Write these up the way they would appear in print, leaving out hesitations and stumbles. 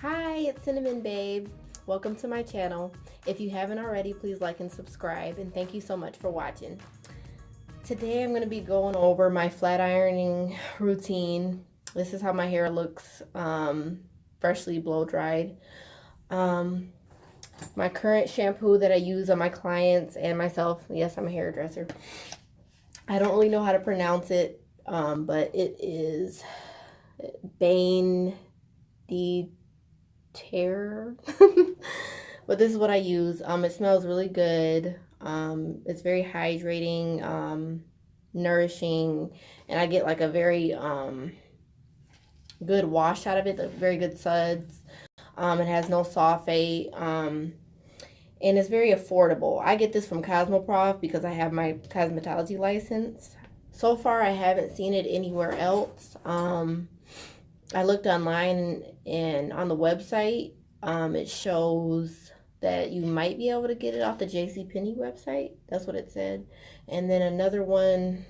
Hi, it's Cinnamon Babe. Welcome to my channel. If you haven't already, please like and subscribe, and thank you so much for watching. Today I'm going to be going over my flat ironing routine. This is how my hair looks freshly blow dried. My current shampoo that I use on my clients and myself, yes, I'm a hairdresser. I don't really know how to pronounce it, but it is Bain Terre. But this is what I use. It smells really good. It's very hydrating, nourishing, and I get like a very good wash out of it, like very good suds. It has no sulfate, and it's very affordable. I get this from Cosmoprof because I have my cosmetology license. So far, I haven't seen it anywhere else. I looked online and on the website, it shows that you might be able to get it off the JCPenney website. That's what it said. And then another one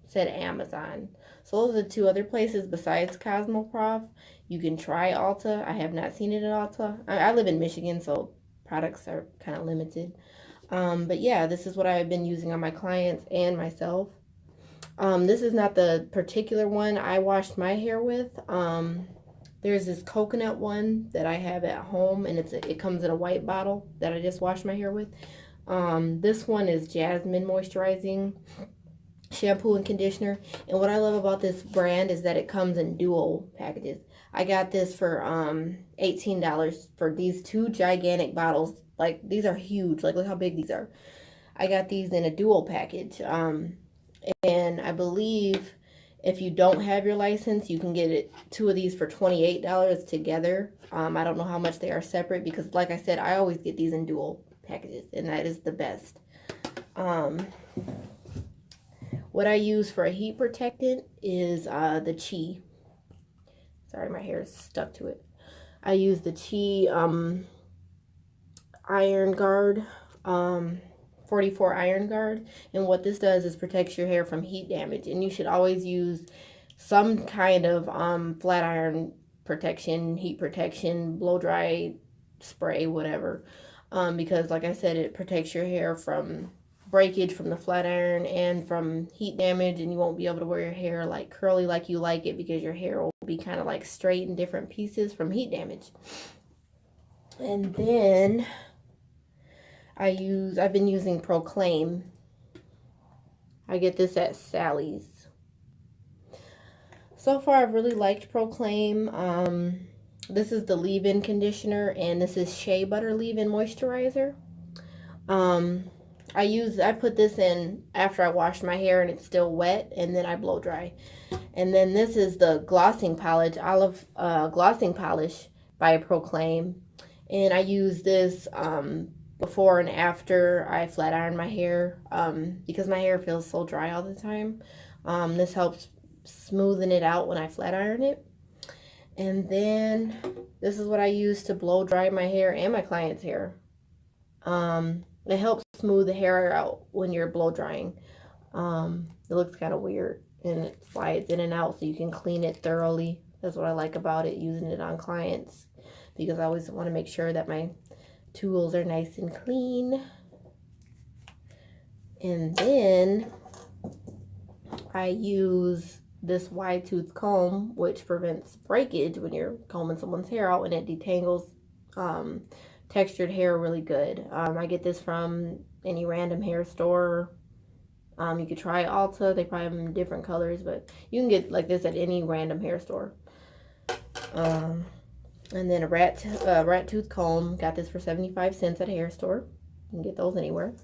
said Amazon. So those are the two other places besides Cosmoprof. You can try Ulta. I have not seen it at Ulta. I live in Michigan, so products are kind of limited. But yeah, this is what I've been using on my clients and myself. This is not the particular one I washed my hair with. There's this coconut one that I have at home, and it comes in a white bottle that I just washed my hair with. This one is Jasmine Moisturizing Shampoo and Conditioner. And what I love about this brand is that it comes in dual packages. I got this for $18 for these two gigantic bottles. Like, these are huge. Like, look how big these are. I got these in a dual package. And I believe if you don't have your license, you can get two of these for $28 together. I don't know how much they are separate because, like I said, I always get these in dual packages, and that is the best. What I use for a heat protectant is the Chi. Sorry, my hair is stuck to it. I use the Chi Iron Guard. 44 Iron Guard, and what this does is protects your hair from heat damage, and you should always use some kind of flat iron protection, heat protection, blow dry spray, whatever, because like I said, it protects your hair from breakage from the flat iron and from heat damage, and you won't be able to wear your hair like curly like you like it because your hair will be kind of like straight in different pieces from heat damage. And then I've been using Proclaim. I get this at Sally's. So far, I've really liked Proclaim. This is the leave-in conditioner, and this is shea butter leave-in moisturizer. I put this in after I washed my hair and it's still wet, and then I blow dry. And then this is the glossing polish, olive glossing polish by Proclaim, and I use this before and after I flat iron my hair, because my hair feels so dry all the time. This helps smoothen it out when I flat iron it. And then this is what I use to blow dry my hair and my client's hair. It helps smooth the hair out when you're blow drying. It looks kind of weird, and it slides in and out so you can clean it thoroughly. That's what I like about it, using it on clients, because I always want to make sure that my tools are nice and clean. And then I use this wide tooth comb, which prevents breakage when you're combing someone's hair out, and it detangles textured hair really good. I get this from any random hair store. You could try Ulta. They probably have them in different colors, but you can get like this at any random hair store. And then a rat tooth comb. Got this for 75 cents at a hair store. You can get those anywhere.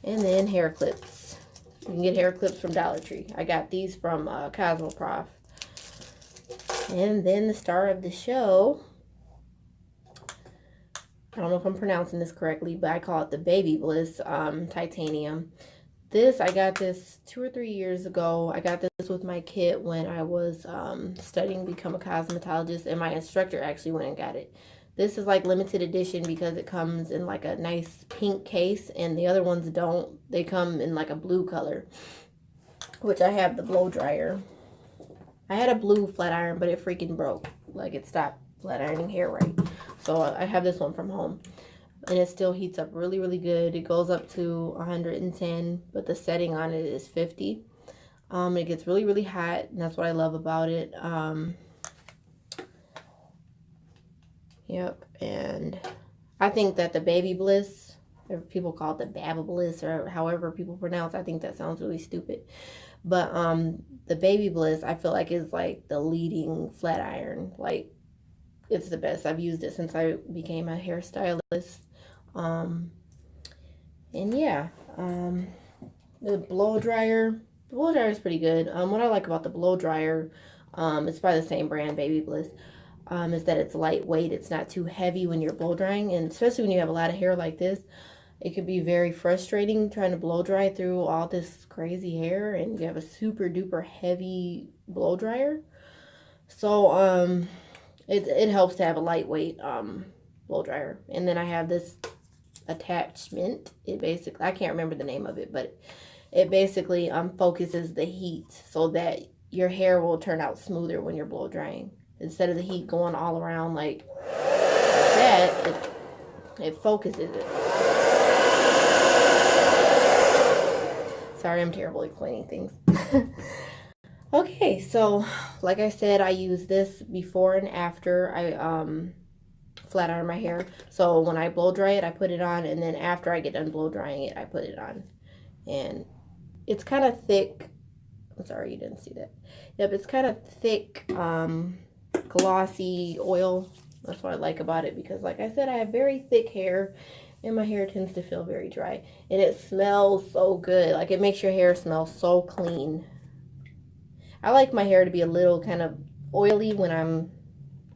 And then hair clips. You can get hair clips from Dollar Tree. I got these from Cosmoprof. And then the star of the show. I don't know if I'm pronouncing this correctly, but I call it the Babyliss Titanium. I got this 2 or 3 years ago. I got this with my kit when I was studying to become a cosmetologist, and my instructor actually went and got it. This is like limited edition because it comes in like a nice pink case, and the other ones don't. They come in like a blue color, which I have the blow dryer. I had a blue flat iron, but it freaking broke. Like, it stopped flat ironing hair right. So I have this one from home. And it still heats up really, really good. It goes up to 110, but the setting on it is 50. It gets really, really hot, and that's what I love about it. Yep, and I think that the Babyliss, or people call it the Babyliss, or however people pronounce, I think that sounds really stupid. But the Babyliss, I feel like is like the leading flat iron. Like, it's the best. I've used it since I became a hairstylist. And yeah, the blow dryer. The blow dryer is pretty good. What I like about the blow dryer, it's by the same brand, Babyliss, is that it's lightweight. It's not too heavy when you're blow drying, and especially when you have a lot of hair like this, it could be very frustrating trying to blow dry through all this crazy hair, and you have a super duper heavy blow dryer. So it helps to have a lightweight blow dryer. And then I have this attachment. It basically, I can't remember the name of it, but it basically focuses the heat so that your hair will turn out smoother when you're blow drying. Instead of the heat going all around like that, it focuses it. Sorry, I'm terrible explaining things. Okay, so like I said, I use this before and after I flat iron my hair. So when I blow dry it, I put it on, and then after I get done blow drying it, I put it on. And it's kind of thick. I'm sorry you didn't see that. Yep, it's kind of thick, glossy oil. That's what I like about it, because like I said, I have very thick hair, and my hair tends to feel very dry. And it smells so good. Like, it makes your hair smell so clean. I like my hair to be a little kind of oily when I'm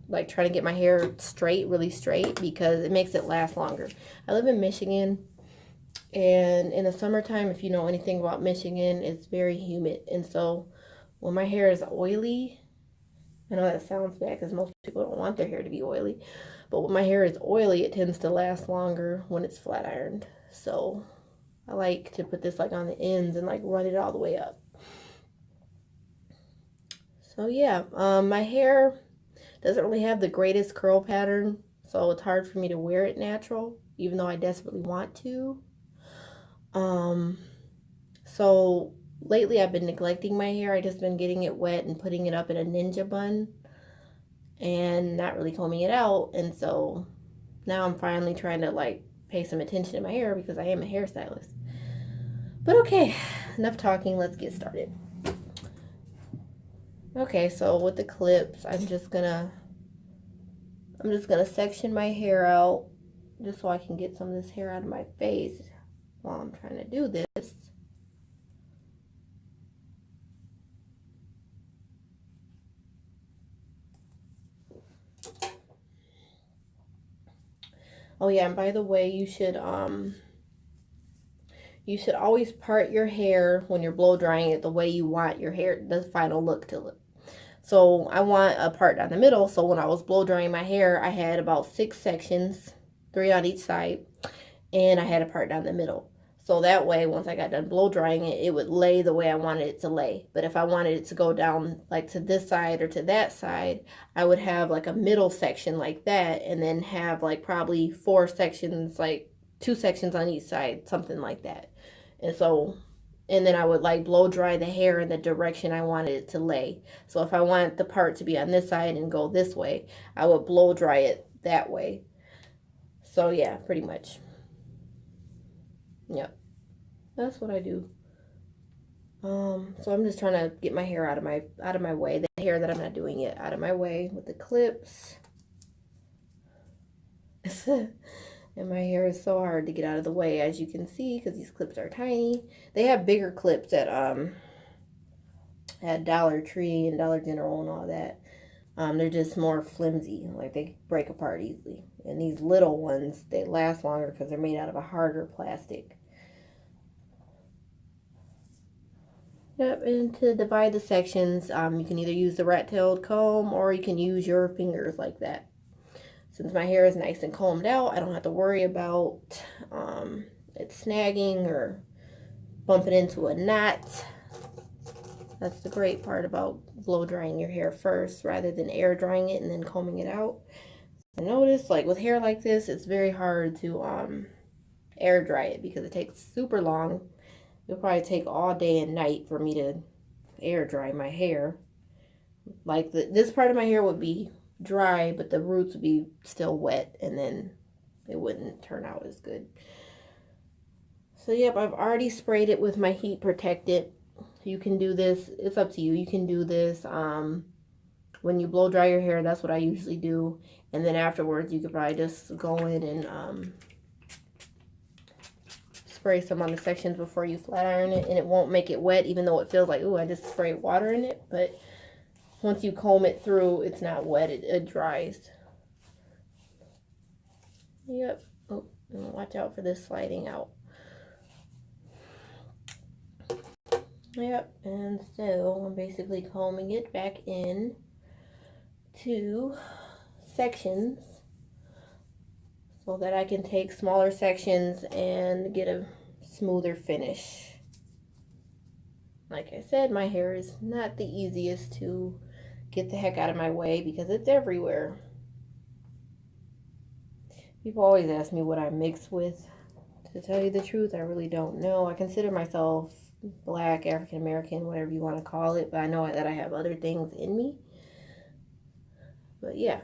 like trying to get my hair straight, really straight, because it makes it last longer. I live in Michigan, and in the summertime, if you know anything about Michigan, it's very humid. And so when my hair is oily, I know that sounds bad because most people don't want their hair to be oily, but when my hair is oily, it tends to last longer when it's flat ironed. So I like to put this like on the ends and like run it all the way up. So yeah, my hair doesn't really have the greatest curl pattern, so it's hard for me to wear it natural, even though I desperately want to. So lately I've been neglecting my hair. I just been getting it wet and putting it up in a ninja bun and not really combing it out. And so now I'm finally trying to like pay some attention to my hair because I am a hairstylist. But okay, enough talking, let's get started. Okay, so with the clips, I'm just gonna section my hair out just so I can get some of this hair out of my face while I'm trying to do this. Oh yeah, and by the way, you should always part your hair when you're blow drying it the way you want your hair, the final look to look. So I want a part down the middle. So when I was blow drying my hair, I had about 6 sections, 3 on each side, and I had a part down the middle. So that way, once I got done blow drying it, it would lay the way I wanted it to lay. But if I wanted it to go down like to this side or to that side, I would have like a middle section like that, and then have like probably 4 sections, like 2 sections on each side, something like that. And then I would like blow dry the hair in the direction I wanted it to lay. So if I want the part to be on this side and go this way, I would blow dry it that way. So yeah, pretty much. Yep, that's what I do. So I'm just trying to get my hair out of my way. The hair that I'm not doing yet out of my way with the clips. And my hair is so hard to get out of the way, as you can see, because these clips are tiny. They have bigger clips at Dollar Tree and Dollar General and all that. They're just more flimsy, like they break apart easily. And these little ones, they last longer because they're made out of a harder plastic. Yep, and to divide the sections, you can either use the rat-tailed comb or you can use your fingers like that. Since my hair is nice and combed out, I don't have to worry about it snagging or bumping into a knot. That's the great part about blow drying your hair first rather than air drying it and then combing it out. I noticed, like with hair like this, it's very hard to air dry it because it takes super long. It'll probably take all day and night for me to air dry my hair. Like this part of my hair would be dry, but the roots would be still wet, and then it wouldn't turn out as good. So yep, I've already sprayed it with my heat protectant. You can do this, it's up to you. You can do this when you blow dry your hair. That's what I usually do. And then afterwards, you could probably just go in and spray some on the sections before you flat iron it. And it won't make it wet, even though it feels like, ooh, I just sprayed water in it. But once you comb it through, it's not wet. It dries. Yep. Oh, watch out for this sliding out. Yep, and so I'm basically combing it back in to sections so that I can take smaller sections and get a smoother finish. Like I said, my hair is not the easiest to get the heck out of my way because it's everywhere. People always ask me what I mix with. To tell you the truth, I really don't know. I consider myself Black, African American, whatever you want to call it, but I know that I have other things in me. But yeah.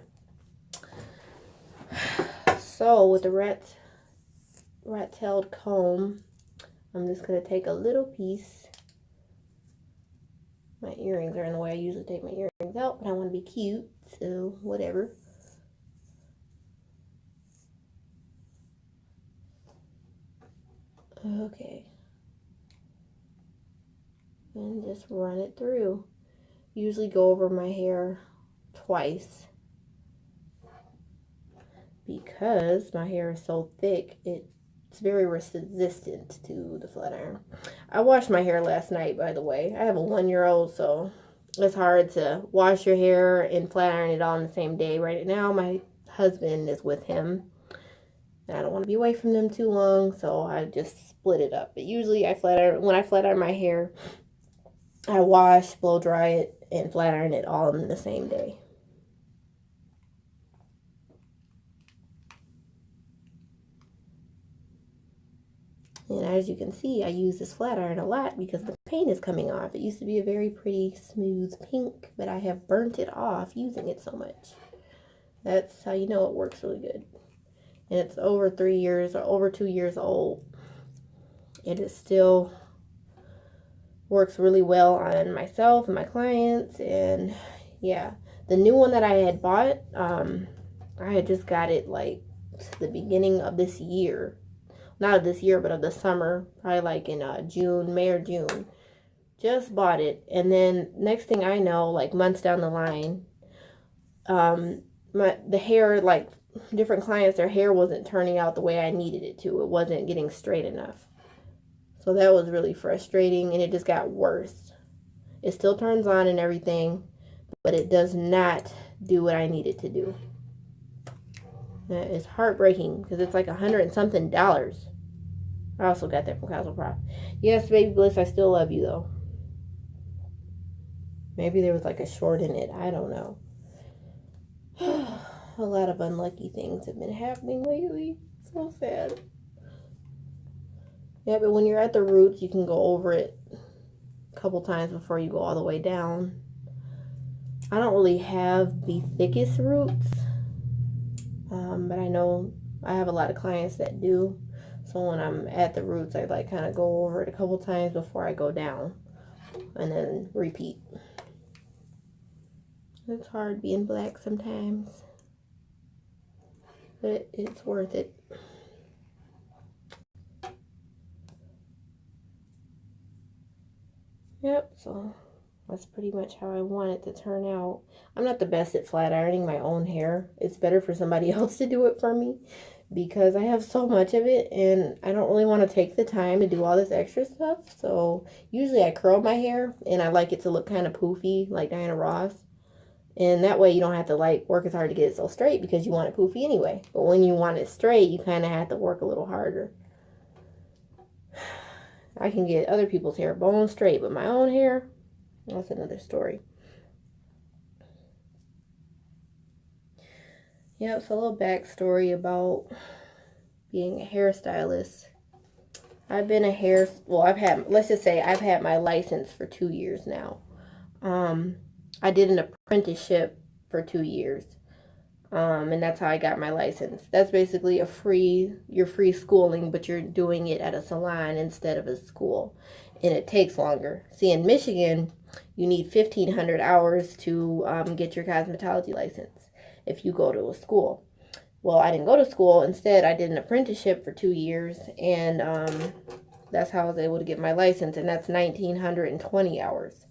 So with the rat-tailed comb, I'm just going to take a little piece. My earrings are in the way. I usually take my earrings out, but I want to be cute, so whatever. Okay. And just run it through. Usually go over my hair twice because my hair is so thick, it's very resistant to the flat iron. I washed my hair last night, by the way. I have a 1-year-old, so it's hard to wash your hair and flat iron it all in the same day. Right now, my husband is with him, and I don't want to be away from them too long, so I just split it up. But usually, when I flat iron my hair, I wash, blow dry it, and flat iron it all in the same day. And as you can see, I use this flat iron a lot because the paint is coming off. It used to be a very pretty smooth pink, but I have burnt it off using it so much. That's how you know it works really good. And it's over 3 years or over 2 years old. It is still works really well on myself and my clients. And yeah, the new one that I had bought, I had just got it like the beginning of this year. Not of this year, but of the summer, probably like in May or June. Just bought it, and then next thing I know, like months down the line, the hair, like different clients, their hair wasn't turning out the way I needed it to. It wasn't getting straight enough. So that was really frustrating, and it just got worse. It still turns on and everything, but it does not do what I need it to do. It's heartbreaking because it's like $100 and something. I also got that from Cosmoprof. Yes, Babyliss, I still love you though. Maybe there was like a short in it. I don't know. A lot of unlucky things have been happening lately. So sad. Yeah, but when you're at the roots, you can go over it a couple times before you go all the way down. I don't really have the thickest roots. But I know I have a lot of clients that do. So when I'm at the roots, I like kind of go over it a couple times before I go down. And then repeat. It's hard being Black sometimes. But it's worth it. Yep, so that's pretty much how I want it to turn out. I'm not the best at flat ironing my own hair. It's better for somebody else to do it for me because I have so much of it and I don't really want to take the time to do all this extra stuff. So usually I curl my hair and I like it to look kind of poofy like Diana Ross. And that way you don't have to like work as hard to get it so straight because you want it poofy anyway. But when you want it straight, you kind of have to work a little harder. I can get other people's hair bone straight, but my own hair, That's another story. Yep, so a little backstory about being a hairstylist. I've been let's just say I've had my license for 2 years now. I did an apprenticeship for 2 years. And that's how I got my license. That's basically you're free schooling, but you're doing it at a salon instead of a school. And it takes longer. See, in Michigan, you need 1,500 hours to get your cosmetology license if you go to a school. Well, I didn't go to school. Instead, I did an apprenticeship for 2 years, and that's how I was able to get my license, and that's 1,920 hours.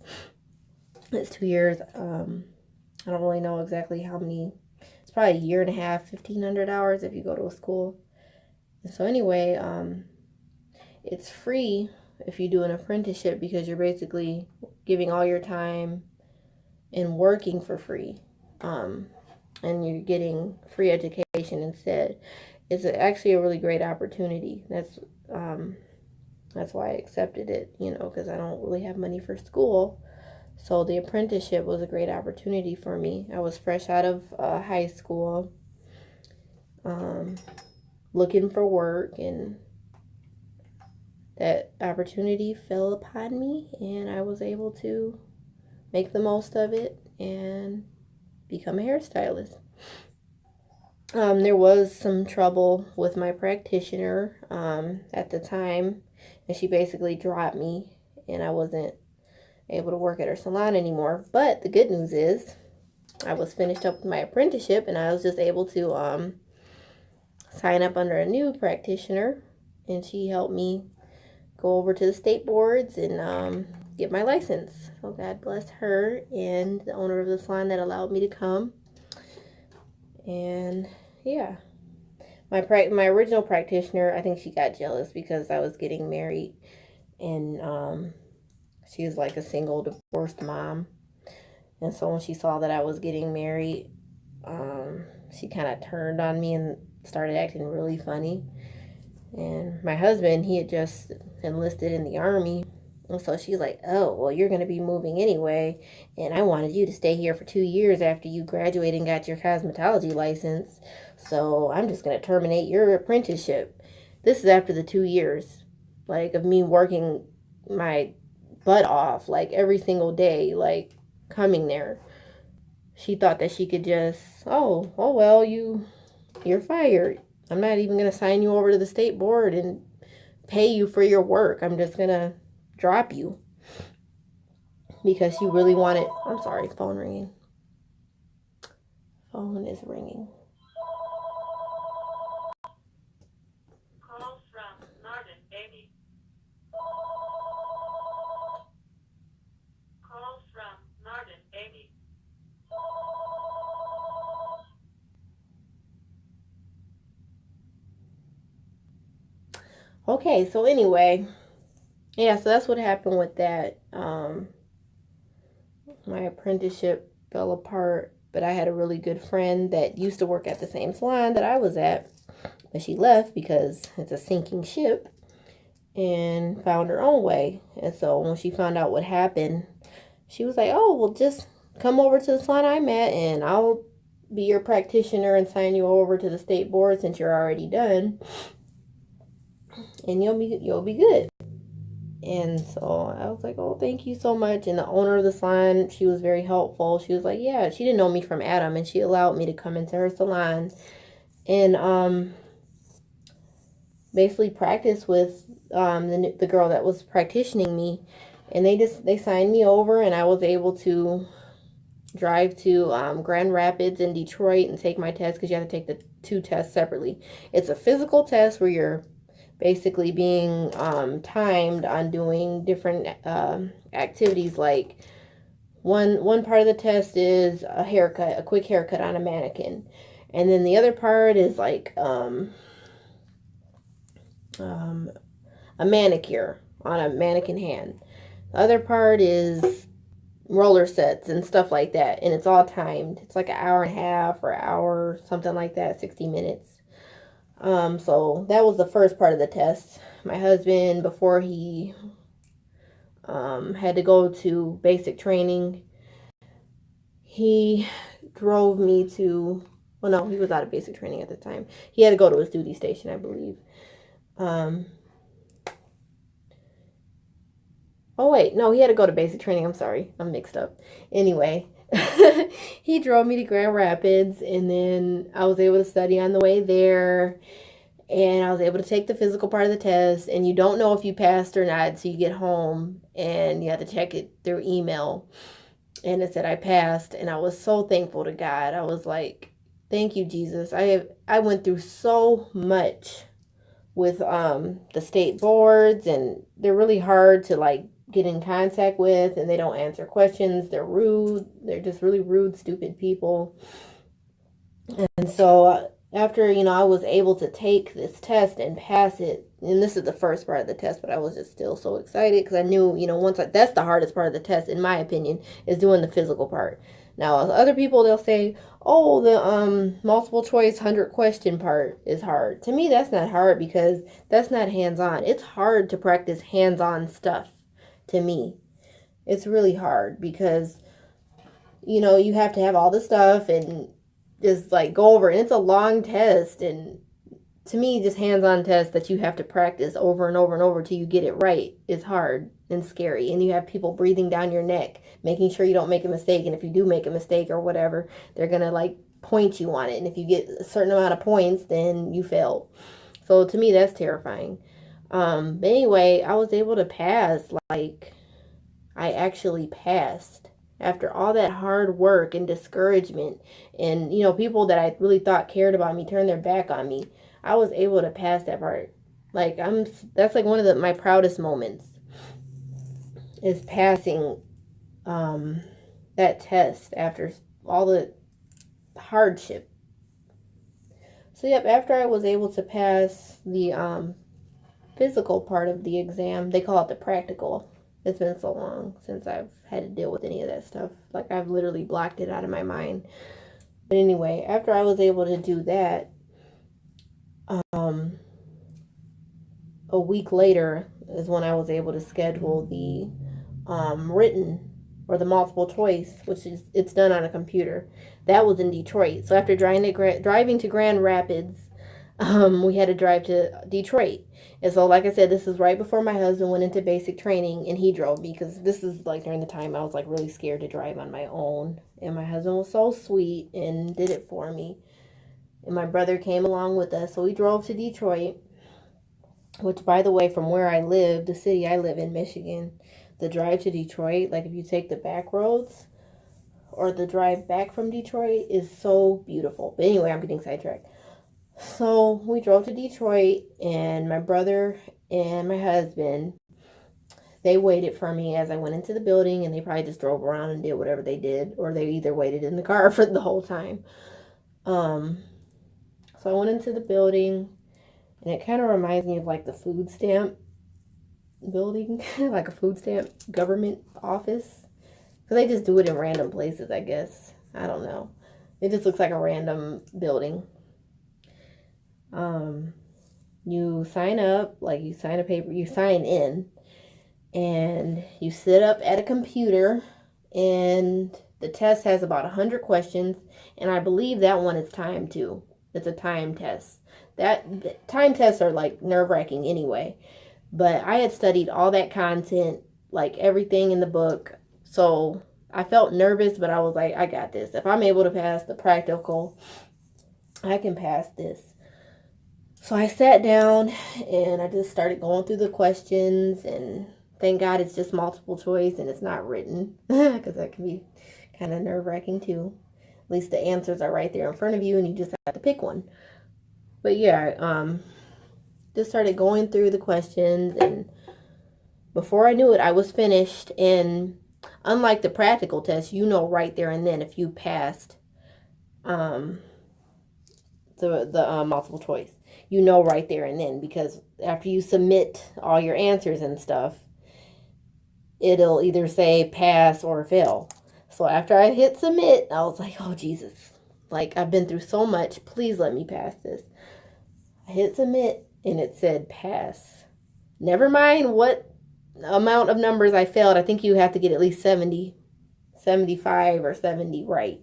It's 2 years. I don't really know exactly how many. It's probably a year and a half, 1,500 hours if you go to a school. And so anyway, it's free if you do an apprenticeship because you're basically giving all your time and working for free. And you're getting free education instead. It's actually a really great opportunity. That's why I accepted it, because I don't really have money for school. So the apprenticeship was a great opportunity for me. I was fresh out of high school, looking for work, and that opportunity fell upon me, and I was able to make the most of it and become a hairstylist. There was some trouble with my practitioner at the time, and she basically dropped me, and I wasn't able to work at her salon anymore. But the good news is I was finished up with my apprenticeship, and I was just able to sign up under a new practitioner, and she helped me go over to the state boards and get my license. So God bless her and the owner of the salon that allowed me to come. And yeah, my original practitioner, I think she got jealous because I was getting married, and she was like a single divorced mom. And so when she saw that I was getting married, she kind of turned on me and started acting really funny. And my husband, he had just enlisted in the Army. And so she's like, oh, well, you're going to be moving anyway. And I wanted you to stay here for 2 years after you graduated and got your cosmetology license. So I'm just going to terminate your apprenticeship. This is after the 2 years, like, of me working my butt off, like, every single day, like, coming there. She thought that she could just, oh well, you're fired. I'm not even going to sign you over to the state board and pay you for your work. I'm just going to drop you because she really wanted. I'm sorry, phone ringing. Phone is ringing. Call from Northern Baby. Call from Northern Baby. Okay, so anyway, yeah, so that's what happened with that. My apprenticeship fell apart, but I had a really good friend that used to work at the same salon that I was at, but she left because it's a sinking ship and found her own way. And so when she found out what happened, she was like, oh, well, just come over to the salon I'm at and I'll be your practitioner and sign you over to the state board since you're already done, and you'll be good. And so I was like, oh, thank you so much. And the owner of the salon, she was very helpful. She was like, yeah, she didn't know me from Adam, and she allowed me to come into her salon and basically practice with the girl that was practicing me. And they signed me over, and I was able to drive to Grand Rapids in Detroit and take my test, because you have to take the 2 tests separately. It's a physical test where you're basically being timed on doing different activities. Like one part of the test is a quick haircut on a mannequin, and then the other part is like a manicure on a mannequin hand. The other part is roller sets and stuff like that, and it's all timed. It's like an hour and a half or hour, something like that, 60 minutes. So that was the first part of the test. My husband, before he had to go to basic training. He drove me to, well, no, he was out of basic training at the time. He had to go to his duty station, I believe. Oh, wait, no, he had to go to basic training. I'm sorry, I'm mixed up. Anyway, he drove me to Grand Rapids, and then I was able to study on the way there. And I was able to take the physical part of the test, and you don't know if you passed or not, so you get home and you have to check it through email. And it said I passed, and I was so thankful to God. I was like, thank you, Jesus. I went through so much with the state boards, and they're really hard to like get in contact with, and they don't answer questions. They're rude. They're just really rude, stupid people. And so after, I was able to take this test and pass it, and this is the first part of the test, but I was just still so excited because I knew, that's the hardest part of the test, in my opinion, is doing the physical part. Now, other people, they'll say, oh, the multiple choice 100 question part is hard. To me, that's not hard because that's not hands-on. It's hard to practice hands-on stuff, to me. It's really hard because, you have to have all the stuff and just like go over, and it's a long test, and to me, just hands-on tests that you have to practice over and over and over till you get it right is hard and scary. And you have people breathing down your neck, making sure you don't make a mistake, and if you do make a mistake or whatever, they're gonna like point you on it, and if you get a certain amount of points, then you failed. So to me, that's terrifying. But anyway, I was able to pass. Like, I actually passed after all that hard work and discouragement, and people that I really thought cared about me turned their back on me. I was able to pass that part. Like, that's like one of my proudest moments, is passing that test after all the hardship. So yep, after I was able to pass the physical part of the exam, they call it the practical. It's been so long since I've had to deal with any of that stuff. Like, I've literally blocked it out of my mind. But anyway, after I was able to do that, a week later is when I was able to schedule the written, or the multiple choice, which is, it's done on a computer. That was in Detroit. So after driving to Grand Rapids, we had to drive to Detroit. And so, like I said, this is right before my husband went into basic training, and he drove me because this is like during the time I was like really scared to drive on my own. And my husband was so sweet and did it for me. And my brother came along with us. So we drove to Detroit, which, by the way, from where I live, the city I live in, Michigan, the drive to Detroit, like if you take the back roads or the drive back from Detroit, is so beautiful. But anyway, I'm getting sidetracked. So we drove to Detroit, and my brother and my husband, they waited for me as I went into the building, and they probably just drove around and did whatever they did, or they either waited in the car for the whole time. So I went into the building, and it kind of reminds me of like the food stamp building, like a food stamp government office. So they just do it in random places, I guess. I don't know. It just looks like a random building. You sign up, like you sign a paper, you sign in, and you sit up at a computer, and the test has about 100 questions, and I believe that one is timed too. It's a time test. That time tests are like nerve-wracking anyway, but I had studied all that content, like everything in the book, so I felt nervous, but I was like, I got this. If I'm able to pass the practical, I can pass this. So I sat down, and I just started going through the questions, and thank God it's just multiple choice and it's not written, because that can be kind of nerve-wracking too. At least the answers are right there in front of you, and you just have to pick one. But yeah, just started going through the questions, and before I knew it, I was finished. And unlike the practical test, right there and then if you passed the multiple choice. Right there and then, because after you submit all your answers and stuff, it'll either say pass or fail. So after I hit submit, I was like, oh Jesus, like I've been through so much, please let me pass this. I hit submit, and it said pass. Never mind what amount of numbers I failed, I think you have to get at least 70, 75 or 70 right.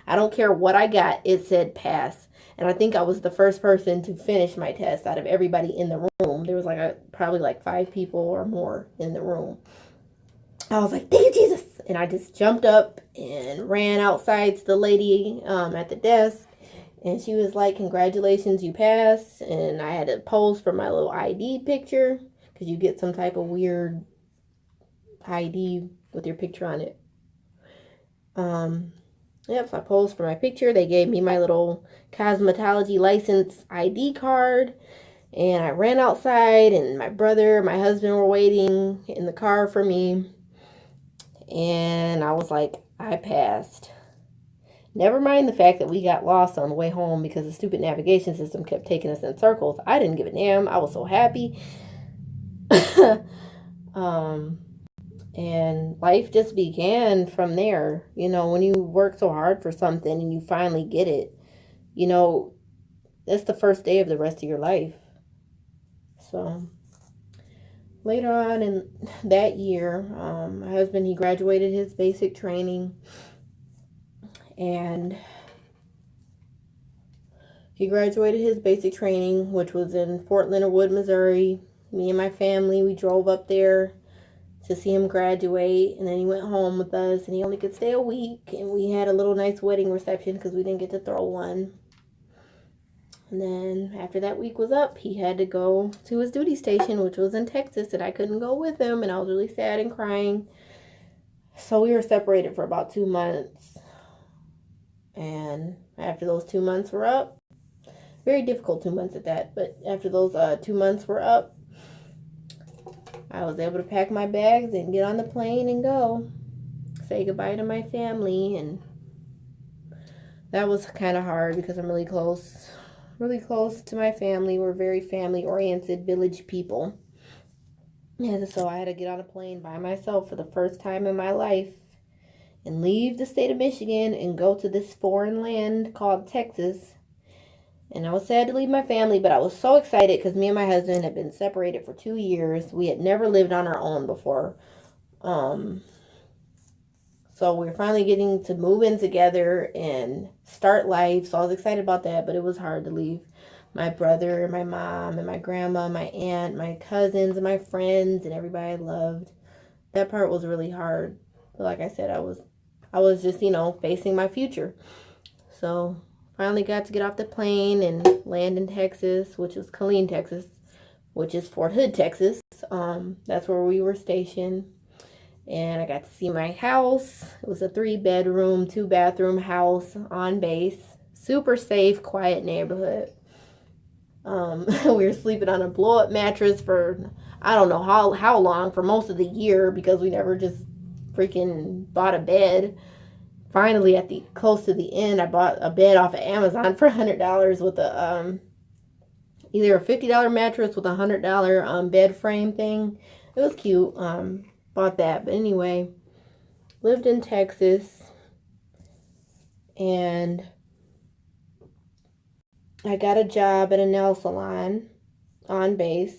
I don't care what I got, it said pass. And I think I was the first person to finish my test out of everybody in the room. There was probably like 5 people or more in the room. I was like, thank you, Jesus. And I just jumped up and ran outside to the lady at the desk. And she was like, congratulations, you passed. And I had to pose for my little ID picture, because you get some type of weird ID with your picture on it. Yep, so I posed for my picture. They gave me my little cosmetology license ID card. And I ran outside, and my brother, my husband were waiting in the car for me. And I was like, I passed. Never mind the fact that we got lost on the way home because the stupid navigation system kept taking us in circles. I didn't give a damn. I was so happy. And life just began from there. You know, when you work so hard for something and you finally get it, you know, that's the first day of the rest of your life. So later on in that year, my husband, he graduated his basic training. And he graduated his basic training, which was in Fort Leonard Wood, Missouri. Me and my family, we drove up there to see him graduate. And then he went home with us, and he only could stay a week. And we had a little nice wedding reception because we didn't get to throw one. And then after that week was up, he had to go to his duty station, which was in Texas, and I couldn't go with him. And I was really sad and crying. So we were separated for about 2 months. And after those 2 months were up, very difficult 2 months at that, but after those 2 months were up, I was able to pack my bags and get on the plane and go. Say goodbye to my family, and that was kind of hard because I'm really close to my family. We're very family-oriented village people. And so I had to get on a plane by myself for the first time in my life and leave the state of Michigan and go to this foreign land called Texas. And I was sad to leave my family, but I was so excited because me and my husband had been separated for 2 years. We had never lived on our own before. So we were finally getting to move in together and start life. So I was excited about that, but it was hard to leave my brother, my mom, and my grandma, my aunt, my cousins, and my friends, and everybody I loved. That part was really hard. But like I said, I was just, facing my future. So finally got to get off the plane and land in Texas, which was Killeen, Texas, which is Fort Hood, Texas. That's where we were stationed. And I got to see my house. It was a 3-bedroom, 2-bathroom house on base. Super safe, quiet neighborhood. We were sleeping on a blow-up mattress for, I don't know how long, for most of the year, because we never just freaking bought a bed. Finally, close to the end, I bought a bed off of Amazon for $100 with either a $50 mattress with a $100 bed frame thing. It was cute. Bought that. But anyway, lived in Texas, and I got a job at a nail salon on base.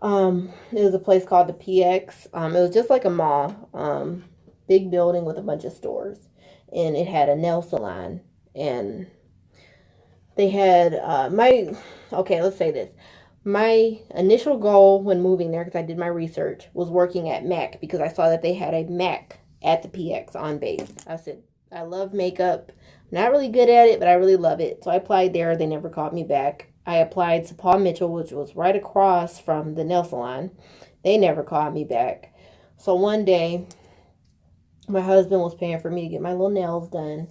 It was a place called the PX. It was just like a mall. Big building with a bunch of stores, and it had a nail salon. And they had let's say this. My initial goal when moving there, because I did my research, was working at MAC, because I saw that they had a MAC at the PX on base. I said, I love makeup. I'm not really good at it, but I really love it. So I applied there. They never called me back. I applied to Paul Mitchell, which was right across from the nail salon. They never called me back. So one day, my husband was paying for me to get my little nails done.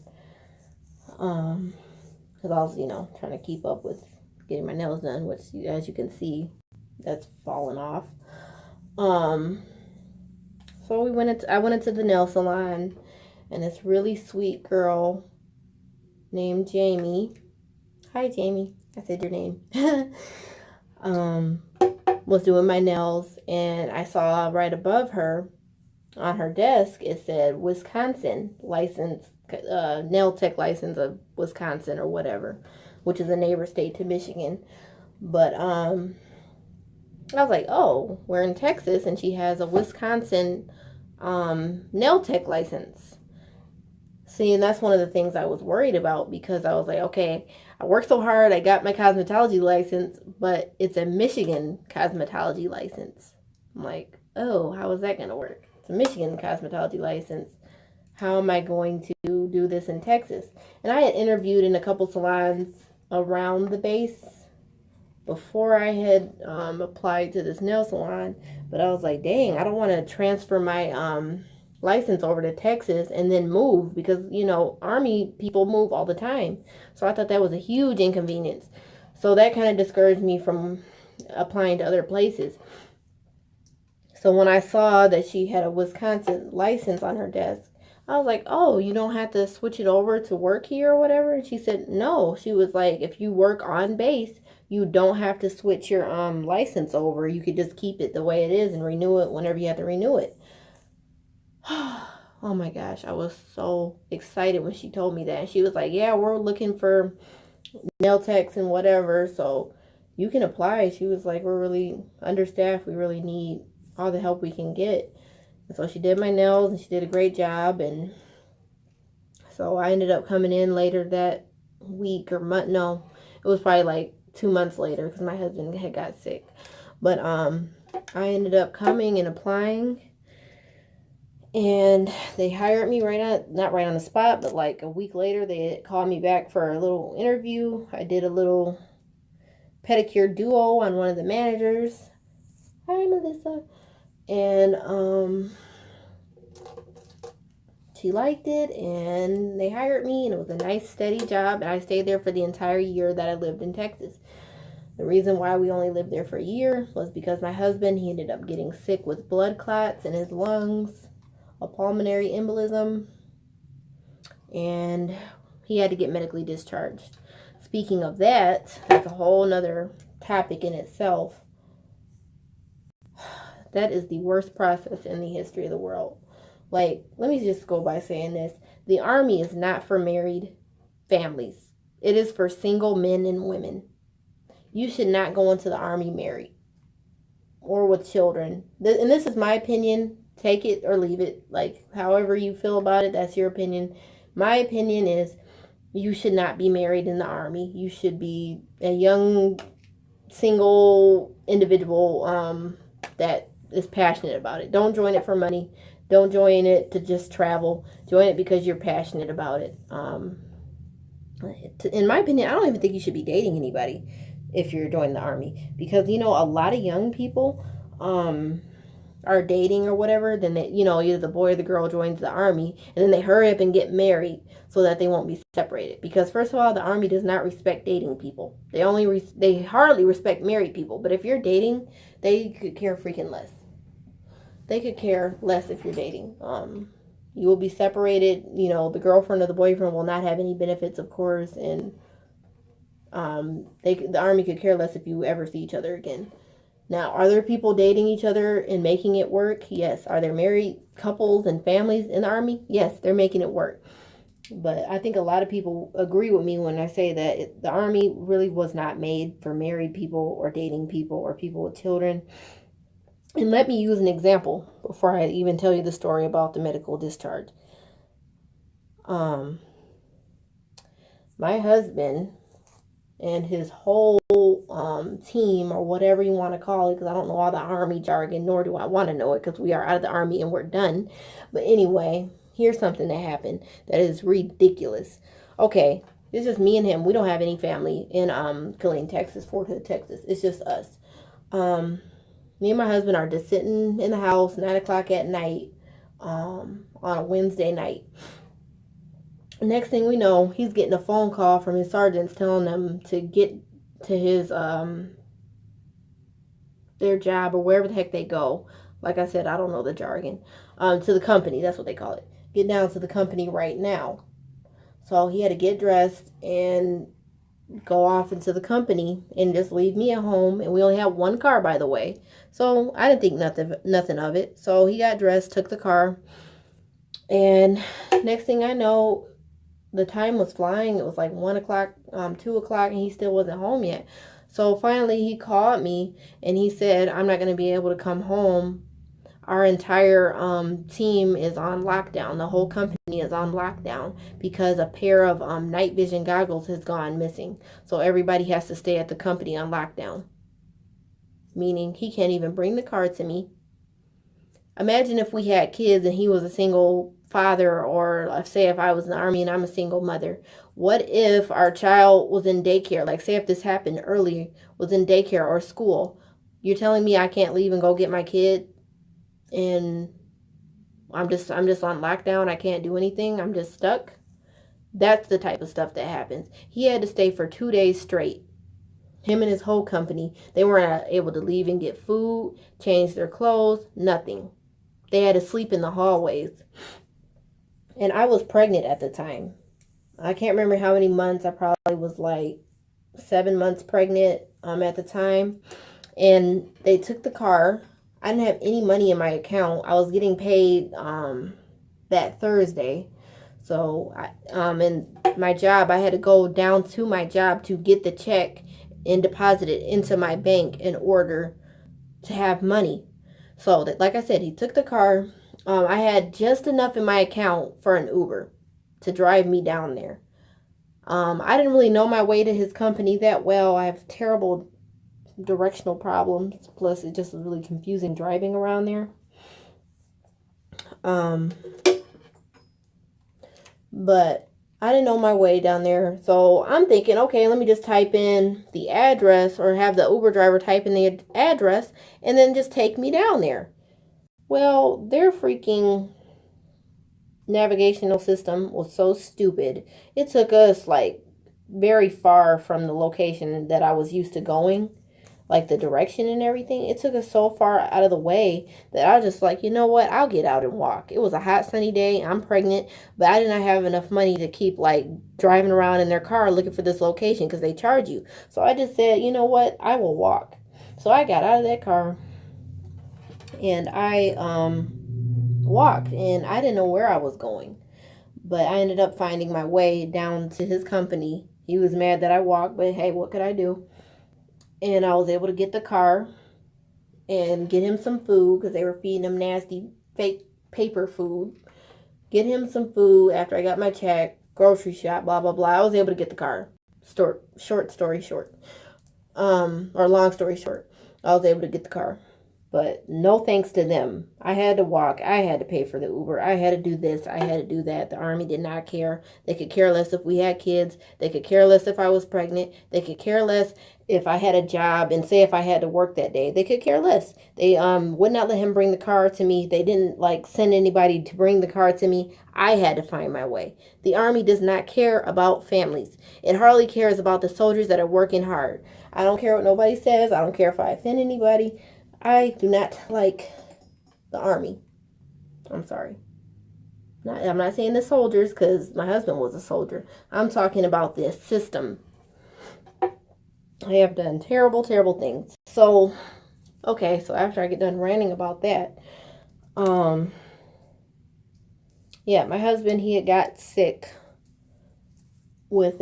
Because I was, trying to keep up with getting my nails done, which, as you can see, that's fallen off. So I went into the nail salon, and this really sweet girl named Jamie. Hi, Jamie. I said your name. Was doing my nails, and I saw right above her on her desk, it said Wisconsin license, nail tech license of Wisconsin or whatever, which is a neighbor state to Michigan. But I was like, oh, we're in Texas, and she has a Wisconsin nail tech license. See, and that's one of the things I was worried about, because I was like, okay, I worked so hard, I got my cosmetology license, but it's a Michigan cosmetology license. I'm like, oh, how is that going to work? It's a Michigan cosmetology license. How am I going to do this in Texas? And I had interviewed in a couple salons around the base before I had applied to this nail salon, but I was like, dang, I don't want to transfer my license over to Texas and then move, because Army people move all the time. So I thought that was a huge inconvenience. So that kind of discouraged me from applying to other places. So when I saw that she had a Wisconsin license on her desk, I was like, oh, you don't have to switch it over to work here or whatever? And she said, no. She was like, if you work on base, you don't have to switch your license over. You could just keep it the way it is and renew it whenever you have to renew it. Oh my gosh, I was so excited when she told me that. And she was like, yeah, we're looking for nail techs and whatever, so you can apply. She was like, we're really understaffed. We really need all the help we can get. And so she did my nails, and she did a great job. And so I ended up coming in later that week or month. No, it was probably like 2 months later, because my husband had got sick. But I ended up coming and applying, and they hired me not right on the spot, but like a week later they called me back for a little interview. I did a little pedicure duo on one of the managers. Hi, Melissa. And she liked it, and they hired me, and it was a nice steady job, and I stayed there for the entire year that I lived in Texas. The reason why we only lived there for a year was because my husband, he ended up getting sick with blood clots in his lungs, a pulmonary embolism, and he had to get medically discharged. Speaking of that, that's a whole nother topic in itself. That is the worst process in the history of the world. Like, let me just go by saying this. The Army is not for married families. It is for single men and women. You should not go into the Army married or with children. And this is my opinion. Take it or leave it. Like, however you feel about it, that's your opinion. My opinion is you should not be married in the Army. You should be a young, single individual that is passionate about it. Don't join it for money. Don't join it to just travel. Join it because you're passionate about it. In my opinion, I don't even think you should be dating anybody if you're joining the Army, because a lot of young people are dating or whatever. Then they, either the boy or the girl joins the Army, and then they hurry up and get married so that they won't be separated. Because first of all, the Army does not respect dating people. They hardly respect married people. But if you're dating, they could care freaking less. They could care less if you're dating. You will be separated. The girlfriend or the boyfriend will not have any benefits, of course, and the Army could care less if you ever see each other again. Now, are there people dating each other and making it work? Yes. Are there married couples and families in the Army? Yes, they're making it work. But I think a lot of people agree with me when I say that the Army really was not made for married people or dating people or people with children. And let me use an example before I even tell you the story about the medical discharge. My husband and his whole team, or whatever you want to call it, because I don't know all the Army jargon, nor do I want to know it, because we are out of the Army and we're done. But anyway, here's something that happened that is ridiculous. Okay, it's just me and him. We don't have any family in Killeen, Texas, Fort Hood, Texas. It's just us. Me and my husband are just sitting in the house 9 o'clock at night on a Wednesday night. Next thing we know, he's getting a phone call from his sergeants telling them to get to his their job, or wherever the heck they go. Like I said, I don't know the jargon. To the company, that's what they call it. Get down to the company right now. So he had to get dressed and go off into the company and just leave me at home. And we only had one car, by the way. So I didn't think nothing of it. So he got dressed, took the car, and next thing I know, the time was flying. It was like 1 o'clock, 2 o'clock, and he still wasn't home yet. So finally he called me and he said, I'm not going to be able to come home. Our entire team is on lockdown. The whole company is on lockdown because a pair of night vision goggles has gone missing. So everybody has to stay at the company on lockdown. Meaning he can't even bring the car to me. Imagine if we had kids and he was a single father, or say if I was in the Army and I'm a single mother. What if our child was in daycare? Like, say if this happened early, was in daycare or school. You're telling me I can't leave and go get my kid, and I'm just on lockdown. I can't do anything. I'm just stuck. That's the type of stuff that happens. He had to stay for 2 days straight. Him and his whole company. They weren't able to leave and get food, change their clothes, nothing. They had to sleep in the hallways. And I was pregnant at the time. I can't remember how many months. I probably was like 7 months pregnant at the time. And they took the car. I didn't have any money in my account. I was getting paid that Thursday. So in my job, I had to go down to my job to get the check and deposit it into my bank in order to have money. So, like I said, he took the car. I had just enough in my account for an Uber to drive me down there. I didn't really know my way to his company that well. I have terrible directional problems. Plus, it just was really confusing driving around there. But I didn't know my way down there. So I'm thinking, okay, let me just type in the address, or have the Uber driver type in the address and then just take me down there. Well, their freaking navigational system was so stupid. It took us like very far from the location that I was used to going, like the direction and everything. It took us so far out of the way that I was just like, you know what, I'll get out and walk. It was a hot sunny day. I'm pregnant, but I did not have enough money to keep like driving around in their car looking for this location because they charge you. So I just said, you know what, I will walk. So I got out of that car and I walked, and I didn't know where I was going, but I ended up finding my way down to his company. He was mad that I walked, but hey, what could I do? And I was able to get the car and get him some food because they were feeding him nasty fake paper food. Get him some food after I got my check, grocery shop, blah blah blah. I was able to get the car. Short story short, or long story short, I was able to get the car. But no thanks to them. I had to walk. I had to pay for the Uber. I had to do this. I had to do that. The Army did not care. They could care less if we had kids. They could care less if I was pregnant. They could care less if I had a job, and say if I had to work that day. They could care less. They would not let him bring the car to me. They didn't like send anybody to bring the car to me. I had to find my way. The Army does not care about families. It hardly cares about the soldiers that are working hard. I don't care what nobody says. I don't care if I offend anybody. I do not like the Army. I'm sorry. I'm not saying the soldiers, because my husband was a soldier. I'm talking about this system. I have done terrible, terrible things. So, okay, so after I get done ranting about that, yeah, my husband, he had got sick with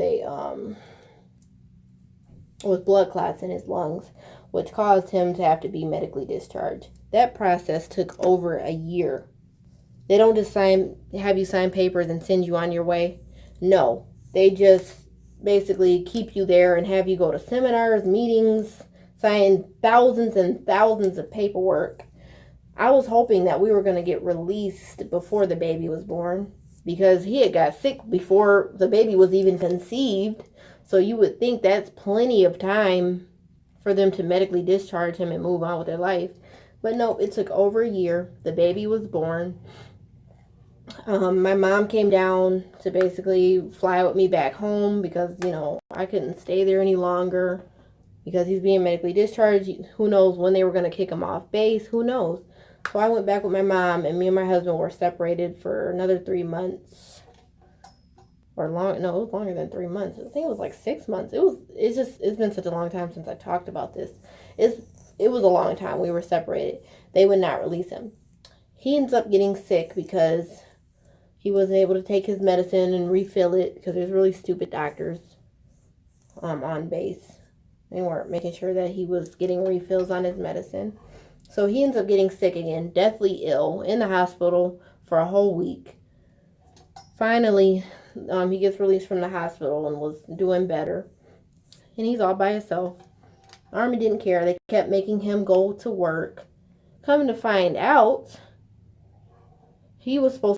with blood clots in his lungs, which caused him to have to be medically discharged. That process took over a year. They don't just have you sign papers and send you on your way. No, they just basically keep you there and have you go to seminars, meetings, sign thousands and thousands of paperwork. I was hoping that we were going to get released before the baby was born, because he had got sick before the baby was even conceived. So you would think that's plenty of time for them to medically discharge him and move on with their life. But no, it took over a year. The baby was born. My mom came down to basically fly with me back home because, I couldn't stay there any longer because he's being medically discharged. Who knows when they were going to kick him off base? Who knows? So I went back with my mom, and me and my husband were separated for another 3 months. Or long, no, it was longer than 3 months. I think it was like 6 months. It's been such a long time since I talked about this. It was a long time we were separated. They would not release him. He ends up getting sick because he wasn't able to take his medicine and refill it because there's really stupid doctors on base. They weren't making sure that he was getting refills on his medicine. So he ends up getting sick again, deathly ill, in the hospital for a whole week. Finally, he gets released from the hospital and was doing better. And he's all by himself. Army didn't care. They kept making him go to work. Coming to find out, he was supposed